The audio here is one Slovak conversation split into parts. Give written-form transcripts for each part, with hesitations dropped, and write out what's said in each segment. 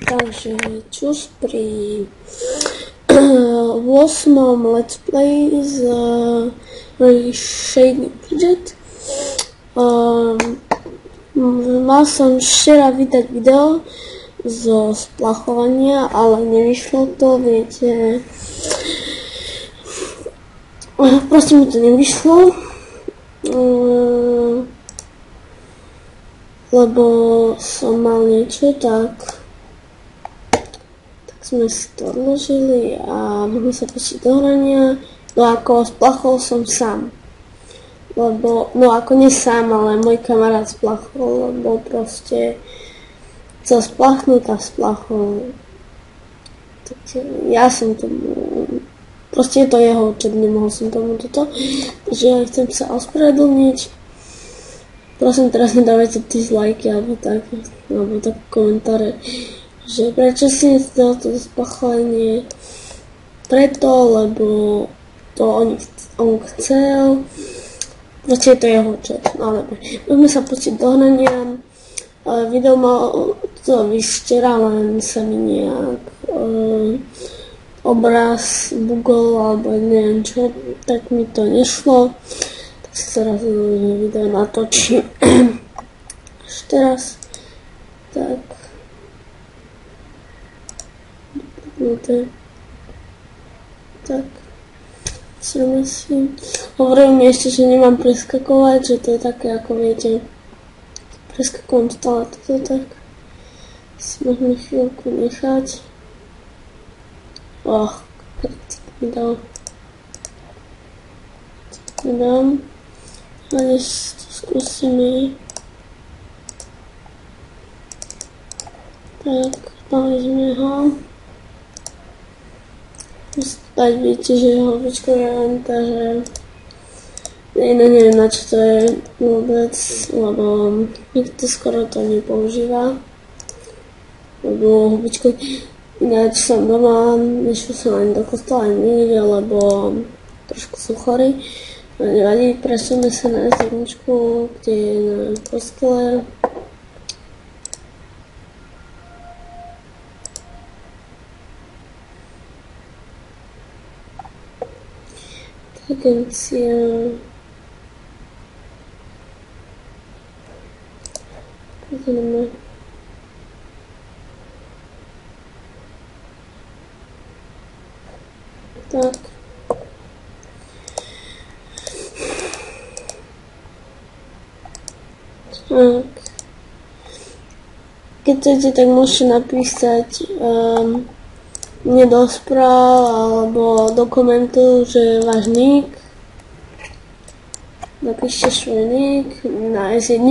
Takže čus pri 8. let's play z Shady Budget. Mal som včera vydať video zo splachovania, ale nevyšlo to, viete. Proste mi to nevyšlo, lebo som mal niečo, tak sme si to odložili a mohli sa pustiť do hrania. No ako splachol som sám, lebo, no ako nie sám, ale môj kamarát splachol, lebo proste chcel splachnúť a splachol. Takže ja som tomu, proste je to jeho účet, nemohol som tomu toto, takže ja chcem sa ospravedlniť. Prosím, teraz nedávajte dislajky alebo tak komentáre, že prečo si nedal to spachovanie, preto, lebo to on chcel, proste je to jeho účet. No dobre, môžeme sa pustiť do hrania. Video mal to včera, len sa mi nejak obraz bugol alebo neviem čo, tak mi to nešlo. Tak si teraz video natočím. Až teraz. Tak. Tak. Hovorím mi ešte, že nemám preskakovať, že to je také, ako viete, preskakujem stále toto, tak si môžeme chvíľku nechať. Kritik mi dal. Dám. A než to skúsime. Tak, dali sme ho. Spať viete, že je hlavičkový event, takže neviem na čo to je vôbec, lebo nikto skoro to nepoužíva, lebo hlavičkový, ináč som doma, nešiel som ani do kostola, ani nikde, lebo trošku sú chorí, ale nevadí, presúme sa na jedničku, kde je na kostole. Agencia. Pozrieme. Tak. Keď chcete, tak môžete napísať mne do správ alebo do komentu, že je váš nick. Napíšte svoj nick na S1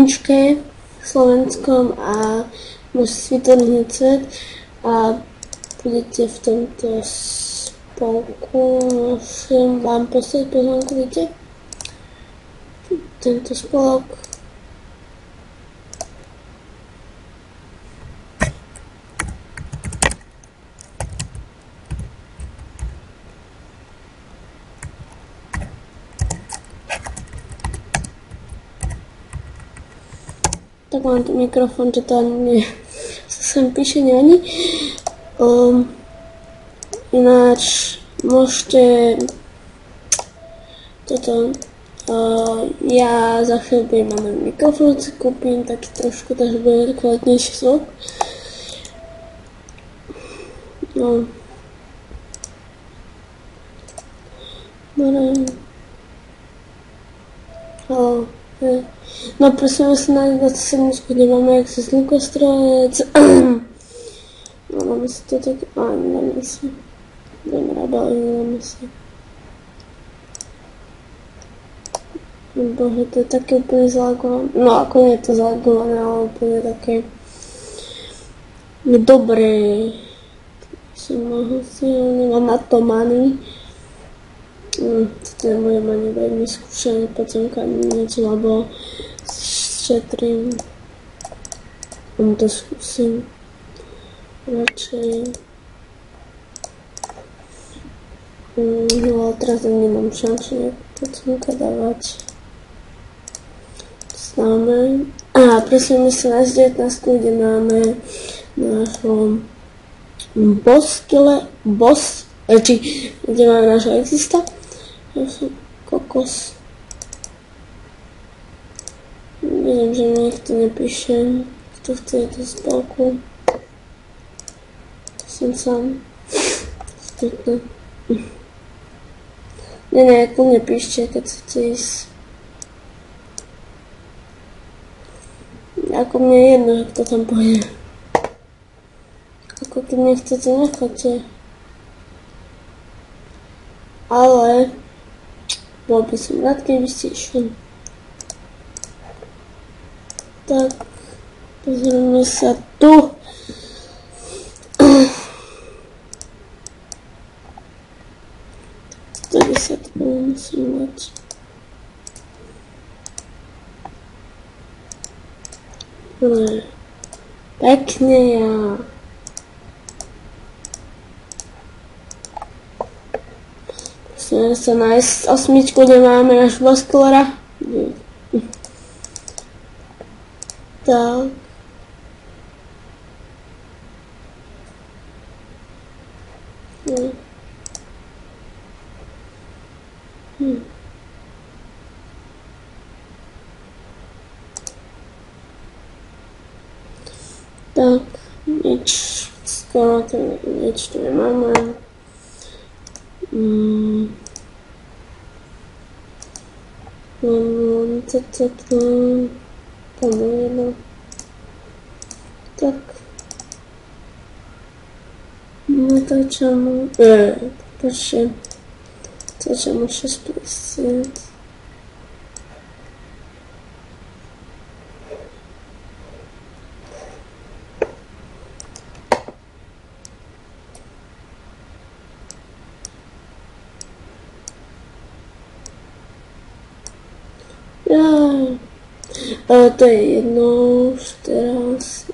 slovenskom a môžete vytrhnúť svet a budete v tomto spolku. Môžem vám poslať pozvánku, vidíte? Tento spolok. Tak mám tu mikrofon, že to ani sa sem píše, nevadí. Ináč môžete toto, ja za chvíľu budem mať mikrofón, si kúpim taký trošku, takže bude kvalitnejší zvuk. No. Haló. No prosím sa nájsť na sedmičku, kde máme jak sa zvukostrojec. No dáme si to tak, nedáme si. Nedáme si. Bože, to je také úplne zalagované. No ako nie je to zalagované, ale úplne také dobré. Nemám na to money. Toto nebudem ani veľmi skúšať, podzemka ani nič, lebo šetrím. To skúsim radšej. No ale teraz nemám šancu podzemka dávať. Známe. A prosím sa na 19, kde máme nášho kde máme nášho exista. Ja som kokos. Vidím, že mi nikto nepíše, kto chce tú spolku. Som sám. Stutná. Nie, kľudne píšte, keď chcete ísť. Ako mne je jedno, že kto tam pôjde. Ako keď nechcete, nechoďte. Ale bol by som rád, keby ste išli. Tak, pozrieme sa tu. To 10 musím mať. Pekne ja. Musíme sa nájsť 8, kde máme náš Bosklera. Tak. Tak, nič, skoro to nič tu nemáme. Tam je jedno. Tak. Natáčam, natáčam 650. To je jedno už teraz.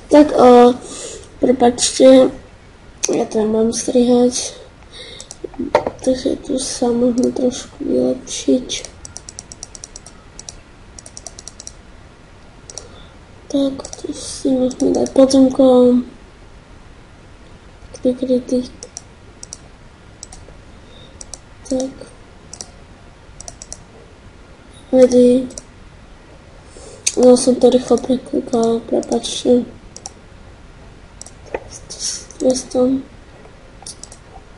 Tak, prepáčte, ja to mám strihať, takže tu sa možno trošku vylepšiť. Tak, tu si môžeme dať podzemko. Kritik. Tak. Ready. No som to rýchlo preklikal, prepáčte.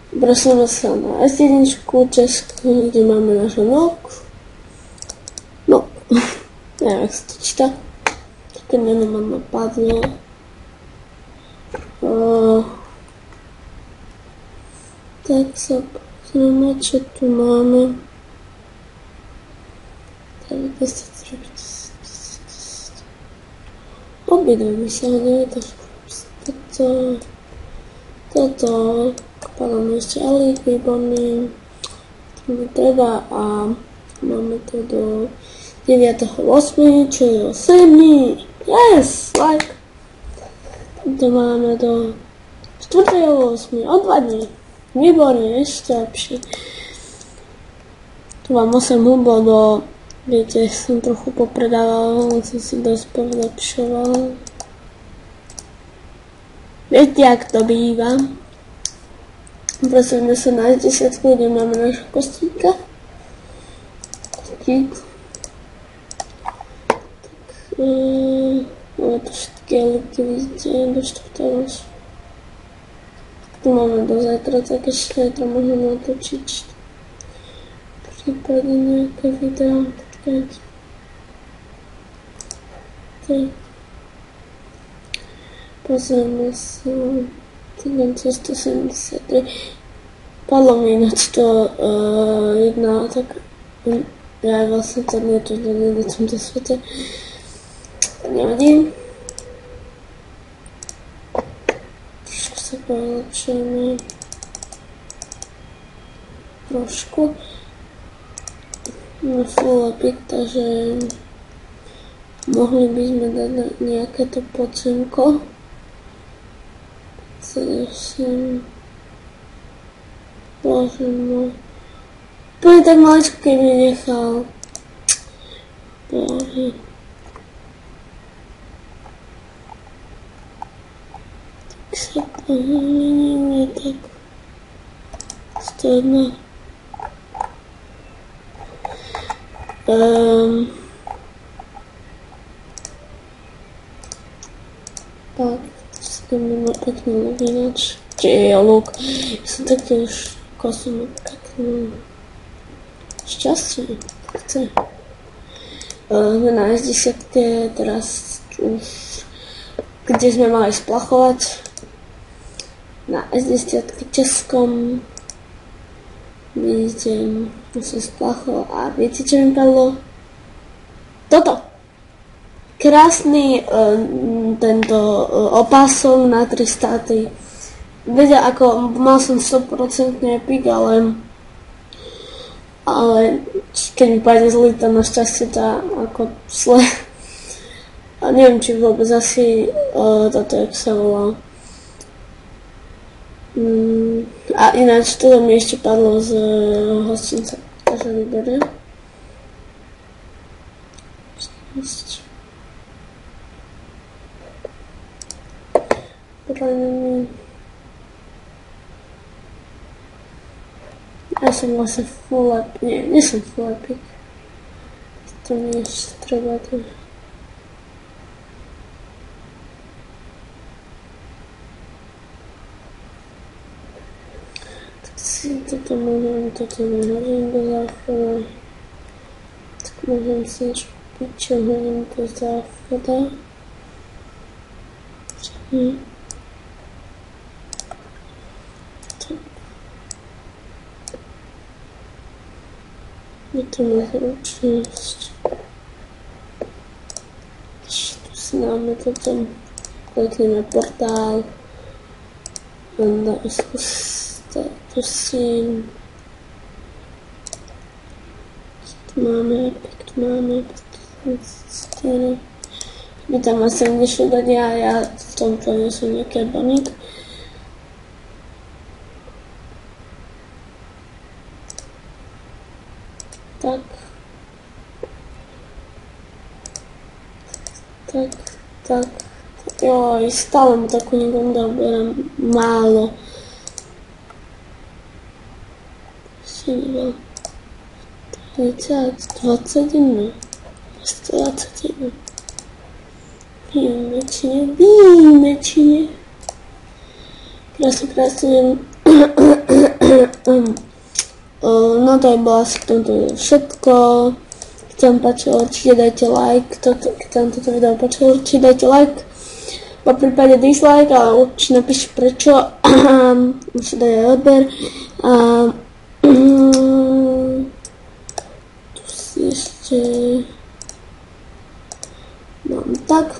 Prosíme sa na S1 Česku, kde máme náš NOK. No, neviem, jak sa to číta. Také meno ma napadlo. Tak sa pozrieme, čo tu máme. Obidve by sa hodili, toto padáme ešte alík, výborný, to mi treba a máme to do 9.8, čo je o 7 dní, yes, like, to máme do 4.8, o 2 dní, výborné, ešte lepšie. Tu mám 8 hublo do, viete, som trochu popredával, som si dosť povlepšoval. Viete, jak to býva. Prosím, sa na 10, kde máme nášho kostíka. Kostík. Tak, máme tu všetky eliky, vidíte, do 4. Tu máme do zajtra, tak ešte zajtra môžeme natočiť prípadne nejaké video. Tak. Pozrieme sa, 173. Padlo mi ináč to jedna, tak ja vlastne to niečo na tomto svete. Nevadí. Trošku sa polepšujeme. Trošku. Na full epic, takže mohli by sme dať nejaké to podzemko. Bože môj. Úplne tak maličko, keď mi nechal. Bože. Nie tak. 101. Tak, to nemá pekný luk ináč. Či je luk. Ja som taktiež kosu peknú. Šťastie. Chce. Sme na S10, teraz už kde sme mali splachovať. Na S10 českom. Vidíte, som splachol a viete, čo mi padlo? Toto. Krásny tento opások na 3 státy. Vedia, ako mal som 100% pik, ale keď mi pôjde zlý, to našťastie tá ako zle. A neviem, či vôbec asi toto, jak sa volá. A ináč toto mi ešte padlo z hostinca. Takže vyberiem. Ja som vlastne full epic. Nie som full epic. To mi ešte treba to. Tak si toto môžem, toto nehodím do záchoda. Tak môžem si niečo kúpiť, čo hodím do záchoda. Je to má zručnosť. Tu si dáme toto. Klikneme portál. Pustím. Tu máme epic, tu máme epic. My tam asi nešlo dať ja v tomto nie som nejaký baník. Tak. Joj, stále mu takú niekom doberám málo. Ešte nebol. 30, 21. 121. Výjimečne. Krásne. No to je bolo asi k tomto všetko. Keď sa vám páčilo, určite dajte like. Keď sa vám toto video páčilo, určite dajte like. Po prípade dislike, ale určite napíšte prečo. Musíte dať aj odber. Tu si ešte mám tak.